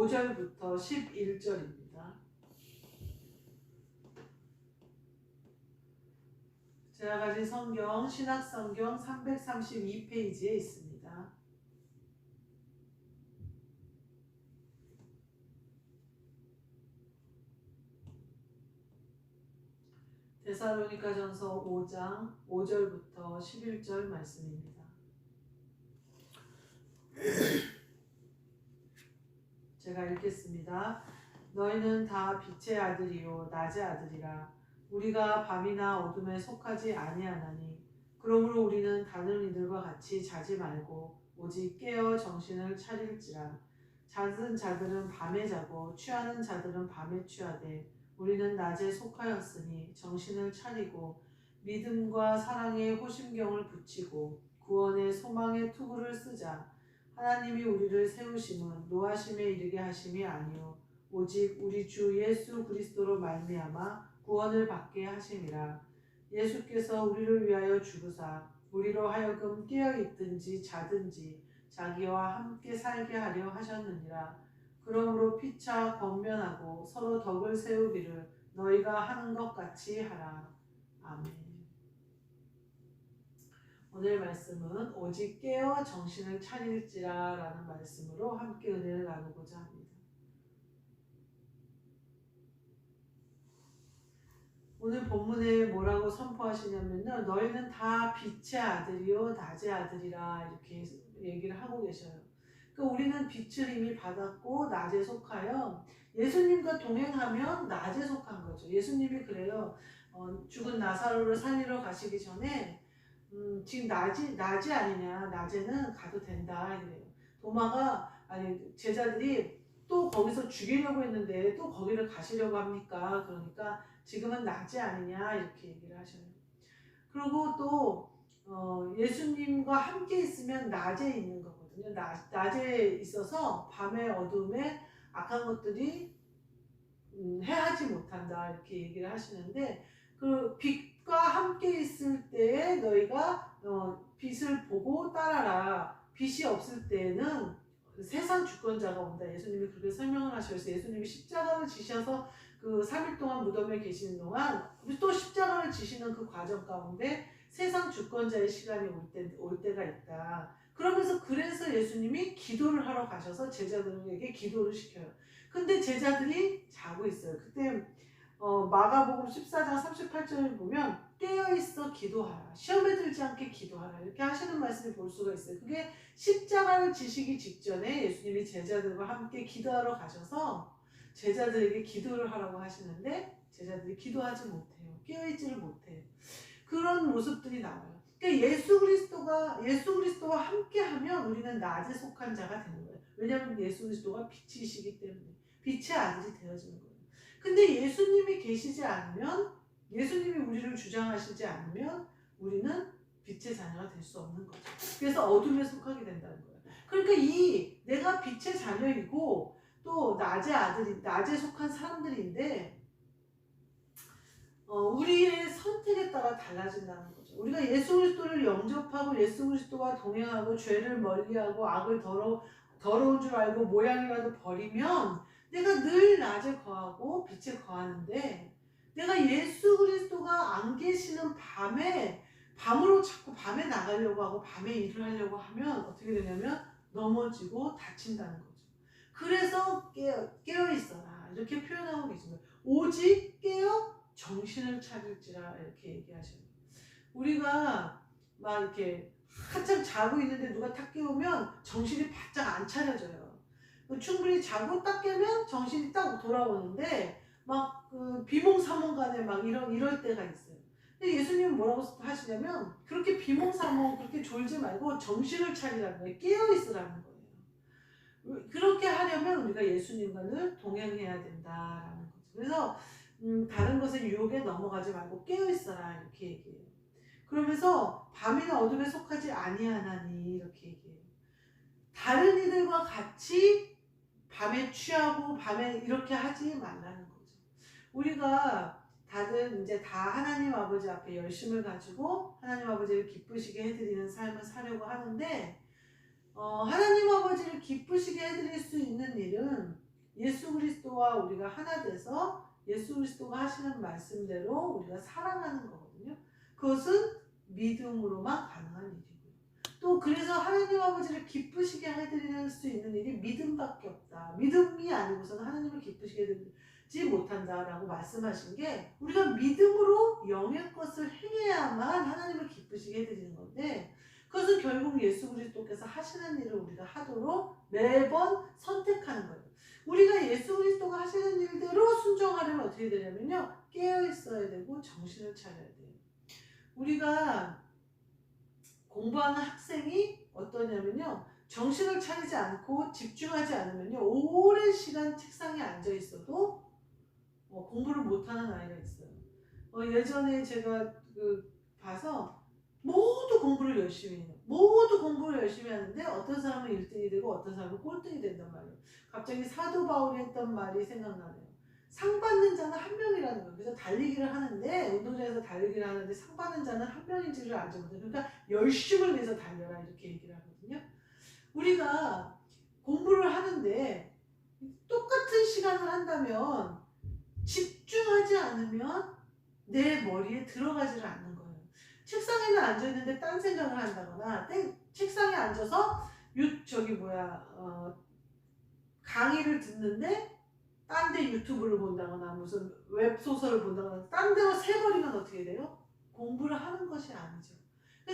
5절부터 11절입니다. 제가 가진 성경 신학성경 332페이지에 있습니다. 데살로니가전서 5장 5절부터 11절 말씀입니다. 제가 읽겠습니다. 너희는 다 빛의 아들이요 낮의 아들이라. 우리가 밤이나 어둠에 속하지 아니하나니 그러므로 우리는 다른 이들과 같이 자지 말고 오직 깨어 정신을 차릴지라. 자는 자들은 밤에 자고 취하는 자들은 밤에 취하되 우리는 낮에 속하였으니 정신을 차리고 믿음과 사랑의 호심경을 붙이고 구원의 소망의 투구를 쓰자. 하나님이 우리를 세우심은 노하심에 이르게 하심이 아니요 오직 우리 주 예수 그리스도로 말미암아 구원을 받게 하심이라. 예수께서 우리를 위하여 죽으사 우리로 하여금 깨어 있든지 자든지 자기와 함께 살게 하려 하셨느니라. 그러므로 피차 권면하고 서로 덕을 세우기를 너희가 하는 것 같이 하라. 아멘. 오늘 말씀은 오직 깨어 정신을 차릴지라 라는 말씀으로 함께 은혜를 나누고자 합니다. 오늘 본문에 뭐라고 선포하시냐면요, 너희는 다 빛의 아들이요 낮의 아들이라 이렇게 얘기를 하고 계셔요. 그러니까 우리는 빛을 이미 받았고 낮에 속하여 예수님과 동행하면 낮에 속한 거죠. 예수님이 그래요. 죽은 나사로를 살리러 가시기 전에 지금 낮이 아니냐, 낮에는 가도 된다 이래요. 제자들이 또 거기서 죽이려고 했는데 또 거기를 가시려고 합니까? 그러니까 지금은 낮이 아니냐 이렇게 얘기를 하셔요. 그리고 또 예수님과 함께 있으면 낮에 있는 거거든요. 낮에 있어서 밤의 어둠에 악한 것들이 해하지 못한다 이렇게 얘기를 하시는데, 그 빛과 함께 있을 때에 너희가 빛을 보고 따라라. 빛이 없을 때에는 세상 주권자가 온다. 예수님이 그렇게 설명을 하셔서 예수님이 십자가를 지셔서 그 3일 동안 무덤에 계시는 동안 또 십자가를 지시는 그 과정 가운데 세상 주권자의 시간이 올 때가 있다. 그래서 예수님이 기도를 하러 가셔서 제자들에게 기도를 시켜요. 근데 제자들이 자고 있어요. 그때 마가복음 14장 38절을 보면 깨어있어 기도하라, 시험에 들지 않게 기도하라 이렇게 하시는 말씀을 볼 수가 있어요. 그게 십자가를 지시기 직전에 예수님이 제자들과 함께 기도하러 가셔서 제자들에게 기도를 하라고 하시는데 제자들이 기도하지 못해요. 깨어있지를 못해요. 그런 모습들이 나와요. 그러니까 예수 그리스도와 함께하면 우리는 낮에 속한 자가 되는 거예요. 왜냐하면 예수 그리스도가 빛이시기 때문에 빛의 아들이 되어지는 거예요. 근데 예수님이 계시지 않으면, 예수님이 우리를 주장하시지 않으면 우리는 빛의 자녀가 될 수 없는 거죠. 그래서 어둠에 속하게 된다는 거예요. 그러니까 내가 빛의 자녀이고 또 낮에 속한 사람들인데 우리의 선택에 따라 달라진다는 거죠. 우리가 예수 그리스도를 영접하고 예수 그리스도와 동행하고 죄를 멀리하고 악을 더러운 줄 알고 모양이라도 버리면 내가 늘 낮에 거하고 빛에 거하는데, 내가 예수 그리스도가 안 계시는 밤으로 자꾸 밤에 나가려고 하고 밤에 일을 하려고 하면 어떻게 되냐면 넘어지고 다친다는 거죠. 그래서 깨어 있어라 이렇게 표현하고 계신 거예요. 오직 깨어 정신을 차릴지라 이렇게 얘기하셔요. 우리가 막 이렇게 한참 자고 있는데 누가 탁 깨우면 정신이 바짝 안 차려져요. 충분히 자고 딱 깨면 정신이 딱 돌아오는데 막 그 비몽사몽간에 막 이럴 때가 있어요. 근데 예수님은 뭐라고 하시냐면 그렇게 비몽사몽 그렇게 졸지 말고 정신을 차리라는 거예요. 깨어 있으라는 거예요. 그렇게 하려면 우리가 예수님과 늘 동행해야 된다라는 거죠. 그래서 다른 것에 유혹에 넘어가지 말고 깨어 있어라 이렇게 얘기해요. 그러면서 밤이나 어둠에 속하지 아니하나니 이렇게 얘기해요. 다른 이들과 같이 밤에 취하고 밤에 이렇게 하지 말라는 거죠. 우리가 다들 이제 다 하나님 아버지 앞에 열심을 가지고 하나님 아버지를 기쁘시게 해드리는 삶을 사려고 하는데 하나님 아버지를 기쁘시게 해드릴 수 있는 일은 예수 그리스도와 우리가 하나 돼서 예수 그리스도가 하시는 말씀대로 우리가 살아가는 거거든요. 그것은 믿음으로만 가능한 일이고요. 또 그래서 하나님 아버지를 기쁘시게 해드릴 수 있는 일이 믿음밖에 없다. 믿음이 아니고서는 하나님을 기쁘시게 해드리지 못한다라고 말씀하신 게, 우리가 믿음으로 영의 것을 행해야만 하나님을 기쁘시게 해드리는 건데, 그것은 결국 예수 그리스도께서 하시는 일을 우리가 하도록 매번 선택하는 거예요. 우리가 예수 그리스도가 하시는 일대로 순종하려면 어떻게 되냐면요, 깨어 있어야 되고 정신을 차려야 돼요. 우리가 공부하는 학생이 어떠냐면요, 정신을 차리지 않고 집중하지 않으면요, 오랜 시간 책상에 앉아 있어도 공부를 못하는 아이가 있어요. 예전에 제가 봐서 모두 공부를 열심히 해요. 모두 공부를 열심히 하는데 어떤 사람은 1등이 되고 어떤 사람은 꼴등이 된단 말이에요. 갑자기 사도 바울이 했던 말이 생각나네요. 상 받는 자는 한 명이라는 거예요. 그래서 달리기를 하는데, 운동장에서 달리기를 하는데 상 받는 자는 한 명인지를 알지 못해요. 그러니까 열심을 내서 달려라, 이렇게 얘기를 하거든요. 우리가 공부를 하는데 똑같은 시간을 한다면 집중하지 않으면 내 머리에 들어가지를 않는 거예요. 책상에는 앉아있는데 딴 생각을 한다거나, 책상에 앉아서 강의를 듣는데 딴 데 유튜브를 본다거나 무슨 웹소설을 본다거나 딴 데로 새버리면 어떻게 돼요? 공부를 하는 것이 아니죠.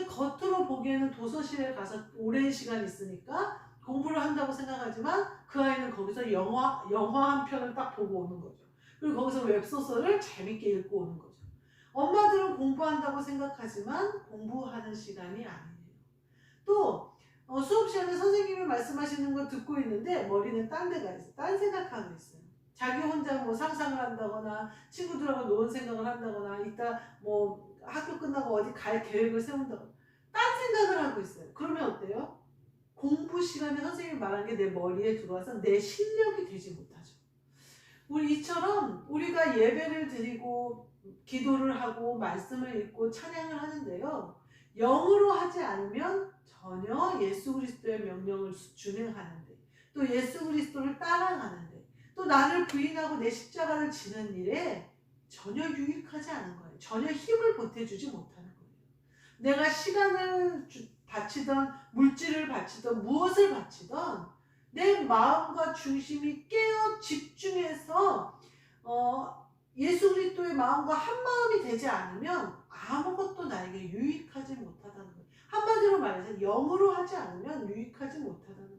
겉으로 보기에는 도서실에 가서 오랜 시간 있으니까 공부를 한다고 생각하지만 그 아이는 거기서 영화 한 편을 딱 보고 오는 거죠. 그리고 거기서 웹소설을 재밌게 읽고 오는 거죠. 엄마들은 공부한다고 생각하지만 공부하는 시간이 아니에요. 또 수업 시간에 선생님이 말씀하시는 거 듣고 있는데 머리는 딴 데가 있어요. 딴 생각하고 있어요. 자기 혼자 뭐 상상을 한다거나 친구들하고 노는 생각을 한다거나, 이따 뭐 학교 끝나고 어디 갈 계획을 세운다거나 딴 생각을 하고 있어요. 그러면 어때요? 공부 시간에 선생님이 말한 게 내 머리에 들어와서 내 실력이 되지 못하죠. 이처럼 우리가 예배를 드리고 기도를 하고 말씀을 읽고 찬양을 하는데요, 영으로 하지 않으면 전혀 예수 그리스도의 명령을 준행하는데, 또 예수 그리스도를 따라가는데, 또 나를 부인하고 내 십자가를 지는 일에 전혀 유익하지 않은 거예요. 전혀 힘을 보태주지 못하는 거예요. 내가 시간을 바치던, 물질을 바치던, 무엇을 바치던 내 마음과 중심이 깨어 집중해서 예수 그리스도의 마음과 한 마음이 되지 않으면 아무것도 나에게 유익하지 못하다는 거예요. 한마디로 말해서 영으로 하지 않으면 유익하지 못하다는 거예요.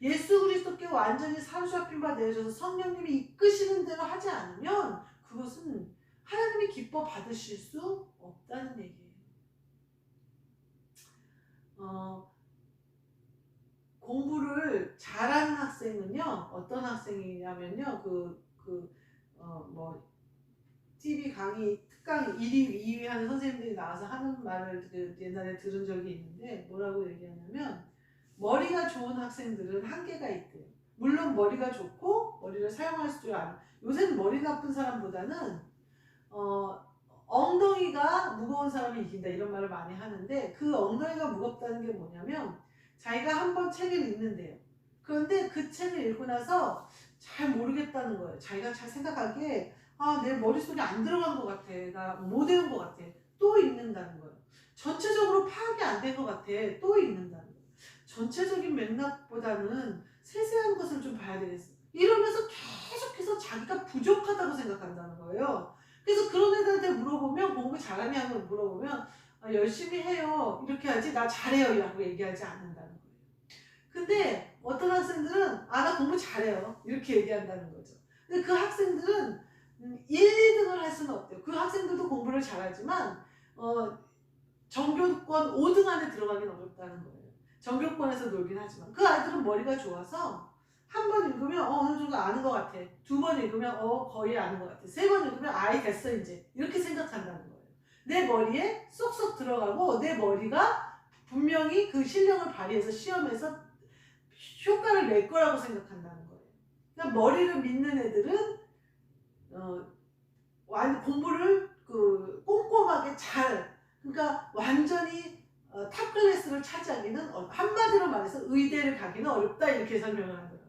예수 그리스도께 완전히 사로잡힌 바 되어져서 성령님이 이끄시는 대로 하지 않으면 그것은 하나님이 기뻐 받으실 수 없다는 얘기예요. 공부를 잘하는 학생은요, 어떤 학생이냐면요, TV 강의, 특강 1위, 2위 하는 선생님들이 나와서 하는 말을 옛날에 들은 적이 있는데, 뭐라고 얘기하냐면, 머리가 좋은 학생들은 한계가 있대요. 물론 머리가 좋고 머리를 사용할 줄 아는, 요새는 머리 나쁜 사람보다는 엉덩이가 무거운 사람이 이긴다, 이런 말을 많이 하는데, 그 엉덩이가 무겁다는 게 뭐냐면, 자기가 한번 책을 읽는데요, 그런데 그 책을 읽고 나서 잘 모르겠다는 거예요. 자기가 잘 생각하기에 내 머릿속에 안 들어간 것 같아, 나 못 외운 것 같아, 또 읽는다는 거예요. 전체적으로 파악이 안 된 것 같아, 또 읽는다는 거예요. 전체적인 맥락보다는 세세한 것을 좀 봐야 되겠어, 이러면서 계속해서 자기가 부족하다고 생각한다는 거예요. 그래서 그런 애들한테 물어보면, 공부 잘하냐고 물어보면 열심히 해요, 이렇게 하지, 나 잘해요 라고 얘기하지 않는다는 거예요. 근데 어떤 학생들은 나 공부 잘해요, 이렇게 얘기한다는 거죠. 근데 그 학생들은 1, 2등을 할 수는 없대요. 그 학생들도 공부를 잘하지만 전교권 5등 안에 들어가긴 어렵다는 거예요. 전교권에서 놀긴 하지만 그 아이들은 머리가 좋아서 한 번 읽으면 어느 정도 아는 것 같아, 2번 읽으면 거의 아는 것 같아, 3번 읽으면 아이 됐어 이제, 이렇게 생각한다는 거예요. 내 머리에 쏙쏙 들어가고 내 머리가 분명히 그 실력을 발휘해서 시험에서 효과를 낼 거라고 생각한다는 거예요. 그러니까 머리를 믿는 애들은 공부를 꼼꼼하게 잘, 그러니까 완전히 탑클래스를 차지하기는, 한마디로 말해서 의대를 가기는 어렵다, 이렇게 설명을 하더라고요.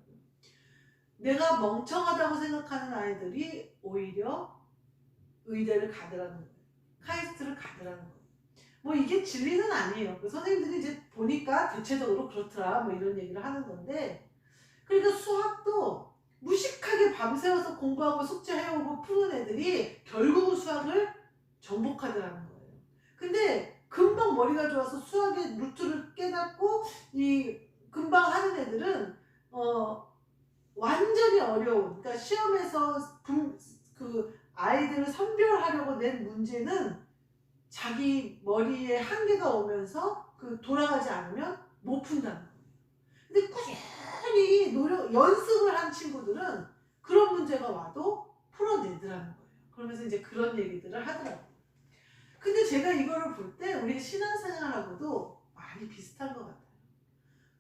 내가 멍청하다고 생각하는 아이들이 오히려 의대를 가더라는 거예요. 카이스트를 가더라는 거예요. 뭐 이게 진리는 아니에요. 그 선생님들이 이제 보니까 대체적으로 그렇더라 뭐 이런 얘기를 하는 건데, 그러니까 수학도 무식하게 밤새워서 공부하고 숙제해오고 푸는 애들이 결국은 수학을 정복하더라는 거예요. 근데 금방 머리가 좋아서 수학의 루트를 깨닫고 이 금방 하는 애들은 완전히 어려운, 그러니까 시험에서 그 아이들을 선별하려고 낸 문제는 자기 머리에 한계가 오면서 그 돌아가지 않으면 못 푼다는 거예요. 근데 꾸준히 연습을 한 친구들은 그런 문제가 와도 풀어내더라는 거예요. 그러면서 이제 그런 얘기들을 하더라고요. 근데 제가 이거를 볼 때 우리 신앙생활하고도 많이 비슷한 것 같아요.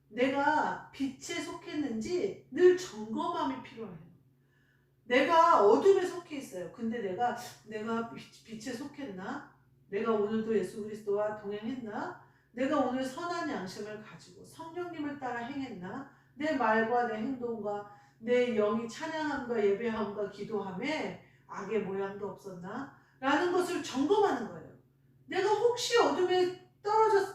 내가 빛에 속했는지 늘 점검함이 필요해요. 내가 어둠에 속해 있어요. 근데 내가 빛에 속했나? 내가 오늘도 예수 그리스도와 동행했나? 내가 오늘 선한 양심을 가지고 성령님을 따라 행했나? 내 말과 내 행동과 내 영이 찬양함과 예배함과 기도함에 악의 모양도 없었나? 라는 것을 점검하는 거예요. 내가 혹시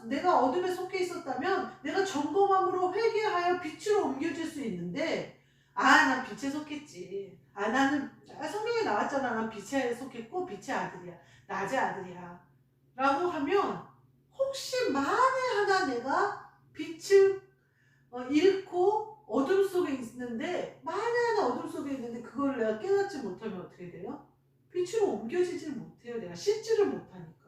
내가 어둠에 속해 있었다면 내가 점검함으로 회개하여 빛으로 옮겨질 수 있는데, 난 빛에 속했지. 나는 성경에 나왔잖아. 난 빛에 속했고 빛의 아들이야. 낮의 아들이야. 라고 하면 혹시 만에 하나 내가 빛을 잃고 어둠 속에 있는데, 만에 하나 어둠 속에 있는데 그걸 내가 깨닫지 못하면 어떻게 돼요? 빛으로 옮겨지질 못해요. 내가 씻지를 못하니까.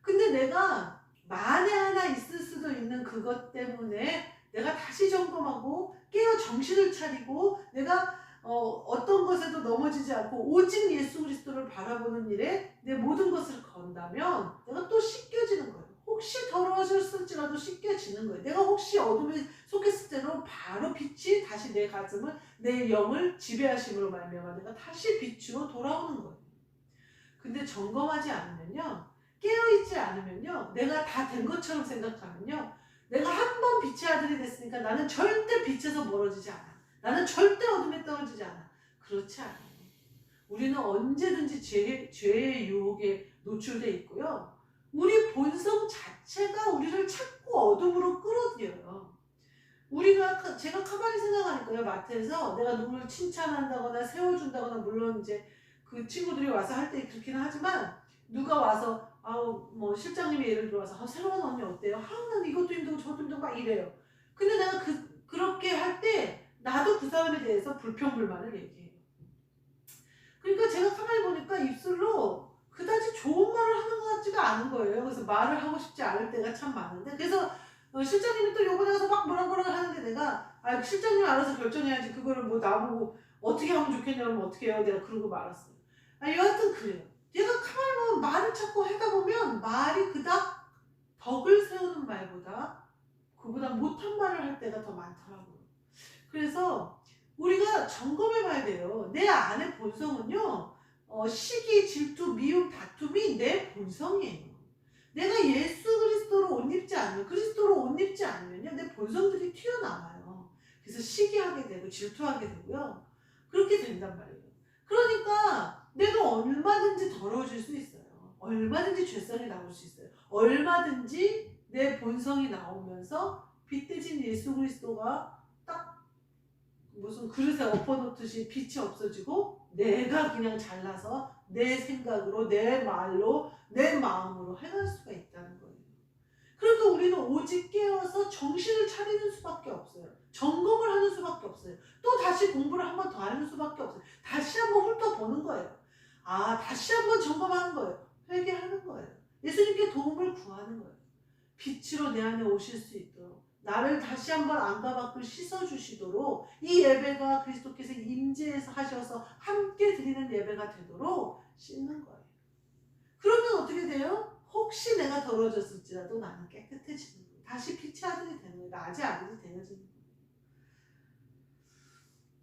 근데 내가 만에 하나 있을 수도 있는 그것 때문에 내가 다시 점검하고 깨어 정신을 차리고 내가 어떤 것에도 넘어지지 않고 오직 예수 그리스도를 바라보는 일에 내 모든 것을 건다면 내가 또 씻겨지는 거예요. 혹시 더러워졌을지라도 씻겨지는 거예요. 내가 혹시 어둠에 속했을 때는 바로 빛이 다시 내 가슴을, 내 영을 지배하심으로 말미암아 내가 다시 빛으로 돌아오는 거예요. 근데 점검하지 않으면요, 깨어있지 않으면요, 내가 다 된 것처럼 생각하면요, 내가 한 번 빛의 아들이 됐으니까 나는 절대 빛에서 멀어지지 않아. 나는 절대 어둠에 떨어지지 않아. 그렇지 않아요. 우리는 언제든지 죄의 유혹에 노출되어 있고요. 우리 본성 자체가 우리를 자꾸 어둠으로 끌어들여요. 제가 가만히 생각하니까요, 마트에서 내가 누구를 칭찬한다거나 세워준다거나, 물론 이제 그 친구들이 와서 할 때 그렇긴 하지만, 누가 와서 뭐 실장님이 예를 들어서 새로운 언니 어때요? 난 이것도 힘들고 저것도 힘들고 막 이래요. 근데 내가 그렇게 할 때 나도 그 사람에 대해서 불평불만을 얘기해요. 그러니까 제가 가만히 보니까 입술로 그다지 좋은 말을 하는 것 같지가 않은 거예요. 그래서 말을 하고 싶지 않을 때가 참 많은데, 그래서 실장님이 또 요번에 가서 막 뭐라 하는데 내가 실장님 알아서 결정해야지, 그거를 뭐 나보고 어떻게 하면 좋겠냐면 어떻게 해요? 내가 그러고 말았어요. 여하튼 그래요. 얘가 가만히 보면 말을 자꾸 하다 보면 말이 그닥 덕을 세우는 말보다 그보다 못한 말을 할 때가 더 많더라고요. 그래서 우리가 점검해 봐야 돼요. 내 안의 본성은요, 시기, 질투, 미움, 다툼이 내 본성이에요. 내가 예수 그리스도로 옷 입지 않으면요, 내 본성들이 튀어나와요. 그래서 시기하게 되고 질투하게 되고요. 그렇게 된단 말이에요. 그러니까 내가 얼마든지 더러워질 수 있어요. 얼마든지 죄성이 나올 수 있어요. 얼마든지 내 본성이 나오면서 빛대신 예수 그리스도가 딱 무슨 그릇에 엎어놓듯이 빛이 없어지고 내가 그냥 잘나서 내 생각으로, 내 말로, 내 마음으로 해갈 수가 있다는 거예요. 그러니까 우리는 오직 깨어서 정신을 차리는 수밖에 없어요. 점검을 하는 수밖에 없어요. 또 다시 공부를 한 번 더 하는 수밖에 없어요. 다시 한번 훑어보는 거예요. 다시 한번 점검하는 거예요. 회개하는 거예요. 예수님께 도움을 구하는 거예요. 빛으로 내 안에 오실 수 있도록, 나를 다시 한번 안과 밖을 씻어주시도록, 이 예배가 그리스도께서 임재해서 하셔서 함께 드리는 예배가 되도록 씻는 거예요. 그러면 어떻게 돼요? 혹시 내가 더러워졌을지라도 나는 깨끗해지는 거예요. 다시 빛의 아들이 되는 거예요. 낮의 아들이 되어지는 거예요.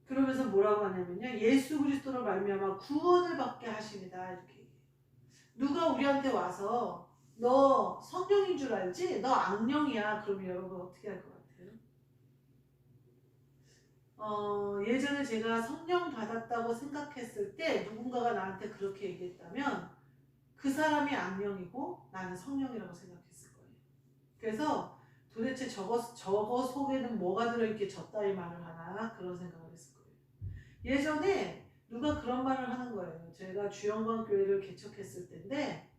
그러면서 뭐라고 하냐면요, 예수 그리스도로 말미암아 구원을 받게 하십니다. 이렇게 얘기해요. 누가 우리한테 와서 너 성령인 줄 알지? 너 악령이야. 그러면 여러분 어떻게 할 것 같아요? 예전에 제가 성령 받았다고 생각했을 때 누군가가 나한테 그렇게 얘기했다면 그 사람이 악령이고 나는 성령이라고 생각했을 거예요. 그래서 도대체 저거 속에는 뭐가 들어있게 저따위 말을 하나 그런 생각을 했을 거예요. 예전에 누가 그런 말을 하는 거예요. 제가 주영광교회를 개척했을 때인데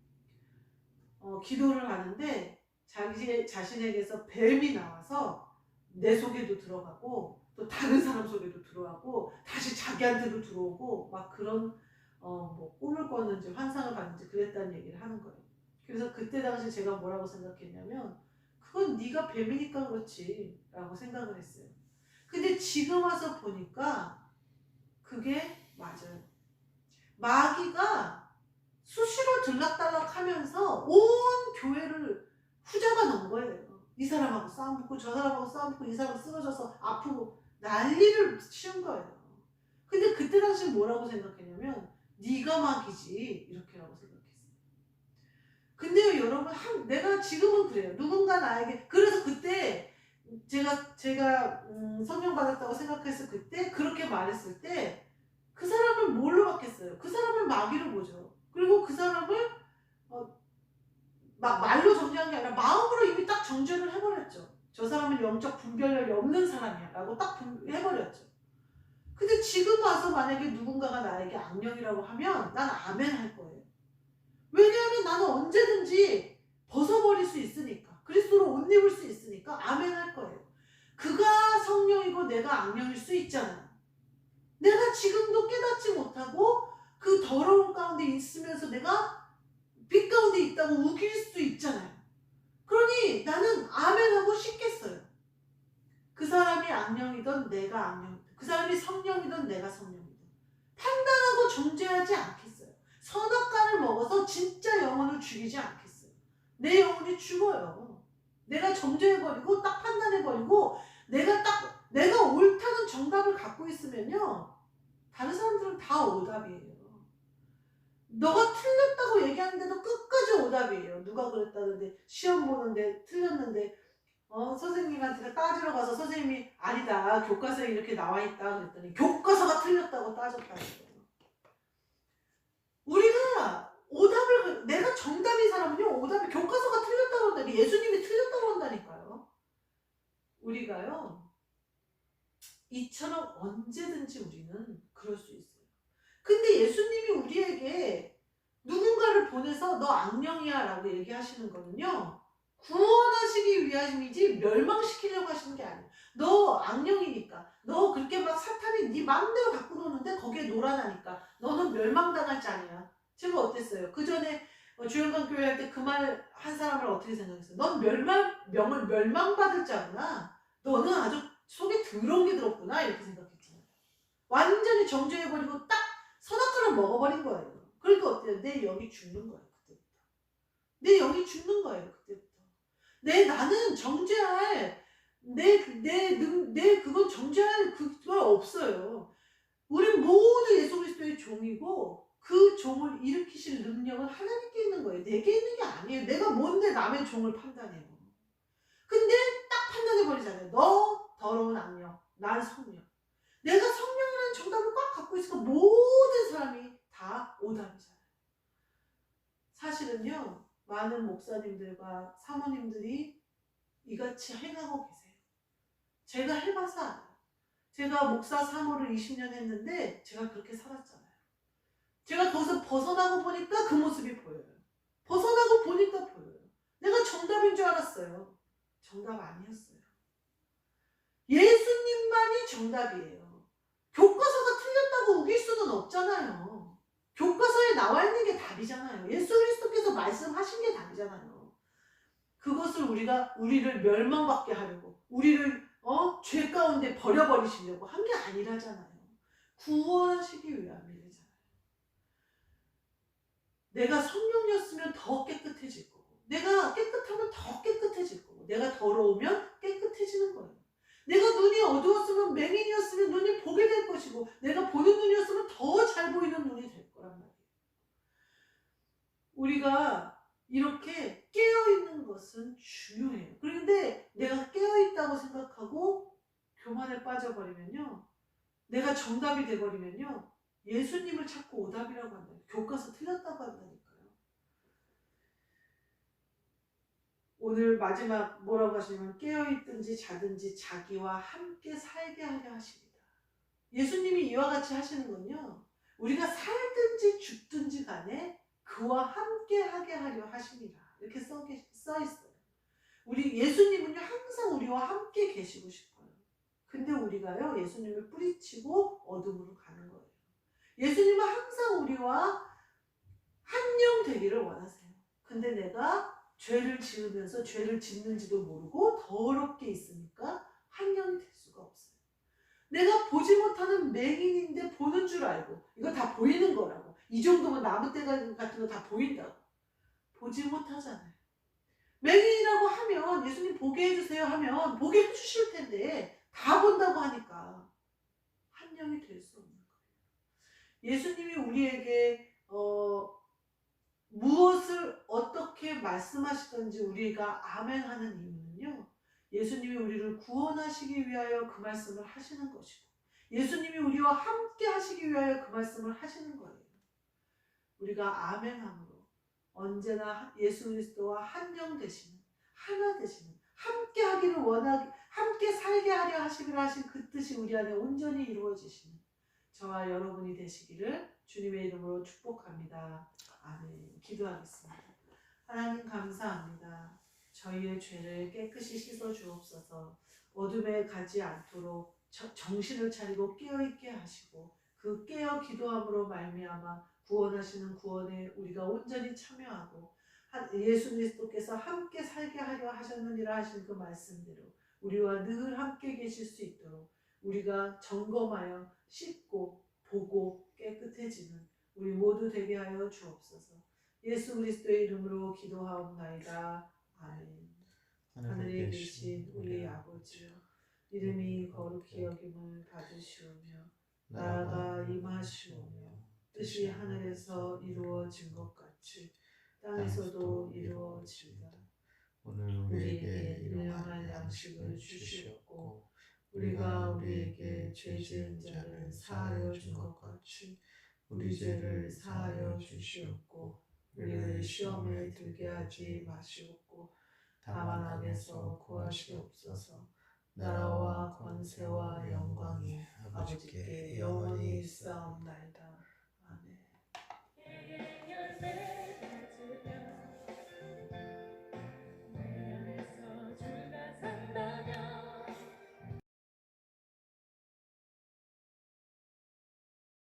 기도를 하는데 자기 자신에게서 뱀이 나와서 내 속에도 들어가고 또 다른 사람 속에도 들어가고 다시 자기한테도 들어오고 막 그런 뭐 꿈을 꿨는지 환상을 봤는지 그랬다는 얘기를 하는 거예요. 그래서 그때 당시 제가 뭐라고 생각했냐면 그건 네가 뱀이니까 그렇지 라고 생각을 했어요. 근데 지금 와서 보니까 그게 맞아요. 마귀가 수시로 들락달락 하면서 온 교회를 후져가 놓은 거예요. 이 사람하고 싸움 붙고 저 사람하고 싸움 붙고 이 사람 쓰러져서 아프고 난리를 치운 거예요. 근데 그때 당시 뭐라고 생각했냐면 네가 마귀지 이렇게라고 생각했어요. 근데요 여러분 내가 지금은 그래요. 누군가 나에게 그래서 그때 제가 성령 받았다고 생각했을 그때 그렇게 말했을 때 그 사람을 뭘로 받겠어요? 그 사람을 마귀로 보죠. 그리고 그 사람을 말로 정죄한 게 아니라 마음으로 이미 딱 정죄를 해버렸죠. 저 사람은 영적 분별력이 없는 사람이야 라고 딱 해버렸죠. 근데 지금 와서 만약에 누군가가 나에게 악령이라고 하면 난 아멘 할 거예요. 왜냐하면 나는 언제든지 벗어버릴 수 있으니까. 그리스도로 옷 입을 수 있으니까 아멘 할 거예요. 그가 성령이고 내가 악령일 수 있잖아요. 내가 지금도 깨닫지 못하고 그 더러운 가운데 있으면서 내가 빛 가운데 있다고 우길 수 있잖아요. 그러니 나는 아멘하고 싶겠어요. 그 사람이 악령이든 내가 악령이든 그 사람이 성령이든 내가 성령이든 판단하고 정죄하지 않겠어요. 선악과를 먹어서 진짜 영혼을 죽이지 않겠어요. 내 영혼이 죽어요. 내가 정죄해버리고 딱 판단해버리고 내가 옳다는 정답을 갖고 있으면요 다른 사람들은 다 오답이에요. 너가 틀렸다고 얘기하는데도 끝까지 오답이에요. 누가 그랬다는데 시험 보는데 틀렸는데 선생님한테 따지러 가서 선생님이 아니다 교과서에 이렇게 나와있다 그랬더니 교과서가 틀렸다고 따졌다는 거예요. 우리가 오답을 내가 정답인 사람은요 오답이 교과서가 틀렸다고 한다니 예수님이 틀렸다고 한다니까요. 우리가요 이처럼 언제든지 우리는 그럴 수 있어요. 근데 예수님이 우리에게 누군가를 보내서 너 악령이야 라고 얘기하시는 거는요 구원하시기 위함이지 멸망시키려고 하시는 게 아니에요. 너 악령이니까 너 그렇게 막 사탄이 네 마음대로 갖고 노는데 거기에 놀아나니까 너는 멸망당할 자니야. 제가 어땠어요? 그 전에 주영광 교회 할 때 그 말 한 사람을 어떻게 생각했어요? 넌 멸망받을 자구나. 너는 아주 속에 더러운 게 들었구나 이렇게 생각했잖아요. 완전히 정죄해버리고 딱 선악과를 먹어버린 거예요. 그러니까 어때요? 내 영이 죽는 거예요. 그때부터. 내 영이 죽는 거예요. 그때부터. 나는 정죄할 그건 정죄할 그거 없어요. 우리 모두 예수 그리스도의 종이고 그 종을 일으키실 능력은 하나님께 있는 거예요. 내게 있는 게 아니에요. 내가 뭔데 남의 종을 판단해요. 근데 딱 판단해버리잖아요. 너 더러운 악령, 난 성령. 내가 성령이라는 정답을 꽉 갖고 있으니까 모든 사람이 다 오답이잖아요. 사실은요 많은 목사님들과 사모님들이 이같이 행하고 계세요. 제가 해봐서 알아요. 제가 목사 사모를 20년 했는데 제가 그렇게 살았잖아요. 제가 거기서 벗어나고 보니까 그 모습이 보여요. 벗어나고 보니까 보여요. 내가 정답인 줄 알았어요. 정답 아니었어요. 예수님만이 정답이에요. 교과서가 틀렸다고 우길 수는 없잖아요. 교과서에 나와 있는 게 답이잖아요. 예수 그리스도께서 말씀하신 게 답이잖아요. 그것을 우리를 멸망받게 하려고 우리를 죄 가운데 버려버리시려고 한 게 아니라잖아요. 구원하시기 위함이잖아요. 내가 성령이었으면 더 깨끗해질 거고 내가 깨끗하면 더 깨끗해질 거고 내가 더러우면 깨끗해지는 거예요. 내가 눈이 어두웠으면 맹인이었으면 눈이 보게 될 것이고 내가 보는 눈이었으면 더 잘 보이는 눈이 될 거란 말이에요. 우리가 이렇게 깨어있는 것은 중요해요. 그런데 내가 깨어있다고 생각하고 교만에 빠져버리면요 내가 정답이 돼버리면요. 예수님을 찾고 오답이라고 한다. 교과서 틀렸다고 한다니까요. 오늘 마지막 뭐라고 하시냐면 깨어있든지 자든지 자기와 함께 살게 하려 하십니다. 예수님이 이와 같이 하시는 건요. 우리가 살든지 죽든지 간에 그와 함께 하게 하려 하십니다. 이렇게 써 있어요. 우리 예수님은요 항상 우리와 함께 계시고 싶어요. 근데 우리가요 예수님을 뿌리치고 어둠으로 가는 거예요. 예수님은 항상 우리와 한영 되기를 원하세요. 근데 내가 죄를 지으면서 죄를 짓는지도 모르고 더럽게 있으니까 한영이 될 수가 없어요. 내가 보지 못하는 맹인인데 보는 줄 알고 이거 다 보이는 거라고. 이 정도면 나무떼 같은 거 다 보인다고. 보지 못하잖아요. 맹인이라고 하면 예수님 보게 해주세요 하면 보게 해주실 텐데 다 본다고 하니까 한영이 될 수 없는 거예요. 예수님이 우리에게 무엇을 어떻게 말씀하시던지 우리가 아멘하는 이유는요. 예수님이 우리를 구원하시기 위하여 그 말씀을 하시는 것이고 예수님이 우리와 함께 하시기 위하여 그 말씀을 하시는 거예요. 우리가 아멘함으로 언제나 예수 그리스도와 한영 되시는 하나 되시는 함께 하기를 원하기 함께 살게 하려 하시기를 하신 그 뜻이 우리 안에 온전히 이루어지시는 저와 여러분이 되시기를 주님의 이름으로 축복합니다. 아멘. 기도하겠습니다. 하나님 감사합니다. 저희의 죄를 깨끗이 씻어 주옵소서. 어둠에 가지 않도록 정신을 차리고 깨어있게 하시고 그 깨어 기도함으로 말미암아 구원하시는 구원에 우리가 온전히 참여하고 예수 그리스도께서 함께 살게 하려 하셨느니라 하신 그 말씀대로 우리와 늘 함께 계실 수 있도록 우리가 점검하여 씻고 보고 깨끗해지는 우리 모두 되게 하여 주옵소서. 예수 그리스도의 이름으로 기도하옵나이다. 아멘. 하늘에 계신 우리 아버지여 이름이 거룩히 여김을 받으시오며 나라가 임하시오며 뜻이 하늘에서 이루어진 것 같이 땅에서도 이루어지이다. 오늘 우리에게 일용할 양식을 주시옵고 우리가 우리에게 죄 지은 자를 사하여 준 것 같이 우리 죄를 사하여 주시옵고 우리를 시험에 들게 하지 마시옵고 다만 악에서 구하시옵소서. 나라와 권세와 영광이 아버지께 영원히 있사옵나이다.